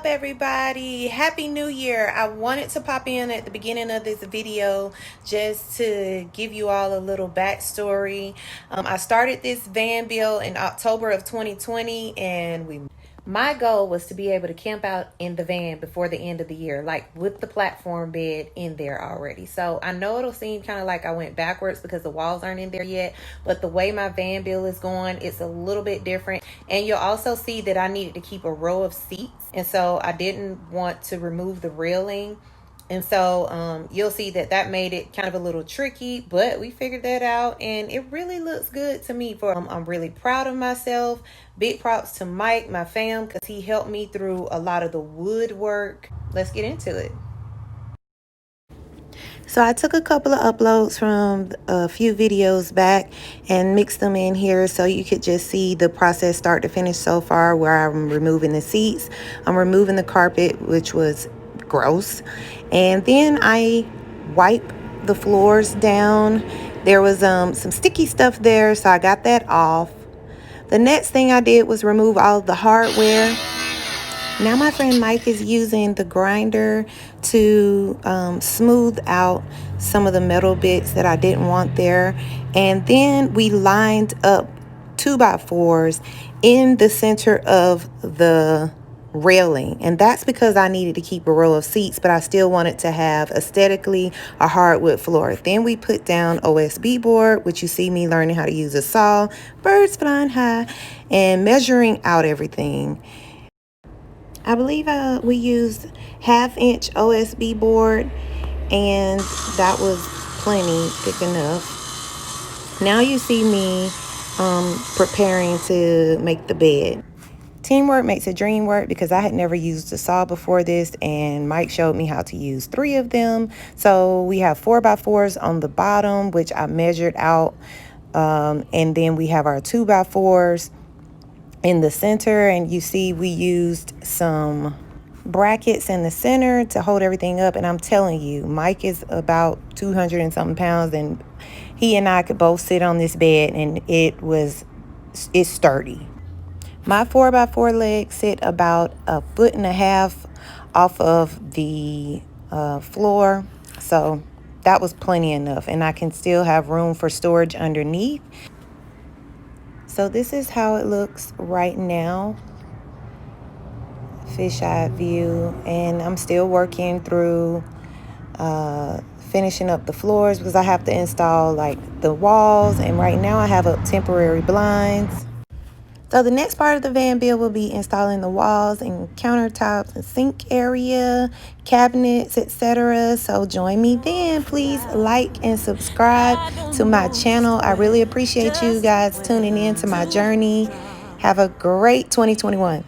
up, everybody? Happy New Year. I wanted to pop in at the beginning of this video just to give you all a little backstory. I started this van build in October of 2020, and my goal was to be able to camp out in the van before the end of the year, like with the platform bed in there already. So I know it'll seem kind of like I went backwards because the walls aren't in there yet, but the way my van build is going, it's a little bit different. And you'll also see that I needed to keep a row of seats, and so I didn't want to remove the railing. And so you'll see that made it kind of a little tricky, but we figured that out and it really looks good to me. I'm really proud of myself. Big props to Mike, my fam, because he helped me through a lot of the woodwork. Let's get into it. So I took a couple of uploads from a few videos back and mixed them in here so you could just see the process start to finish so far, where I'm removing the seats, I'm removing the carpet, which was gross, and then I wipe the floors down. There was some sticky stuff there, so I got that off. The next thing I did was remove all of the hardware. Now my friend Mike is using the grinder to smooth out some of the metal bits that I didn't want there. And then we lined up 2x4s in the center of the railing, and that's because I needed to keep a row of seats, but I still wanted to have aesthetically a hardwood floor. Then we put down OSB board, which you see me learning how to use a saw, birds flying high, and measuring out everything. I believe we used 1/2-inch OSB board, and that was plenty, thick enough. Now you see me preparing to make the bed. Teamwork makes a dream work, because I had never used a saw before this, and Mike showed me how to use 3 of them. So we have 4x4s on the bottom, which I measured out, and then we have our 2x4s in the center, and you see we used some brackets in the center to hold everything up. And I'm telling you, Mike is about 200 and something pounds, and he and I could both sit on this bed, and it's sturdy. My 4x4 legs sit about 1.5 feet off of the floor, so that was plenty enough, and I can still have room for storage underneath. So this is how it looks right now, fisheye view, and I'm still working through finishing up the floors, because I have to install like the walls, and right now I have up temporary blinds. So the next part of the van build will be installing the walls and countertops and sink area, cabinets, etc. So join me then. Please like and subscribe to my channel. I really appreciate you guys tuning in to my journey. Have a great 2021.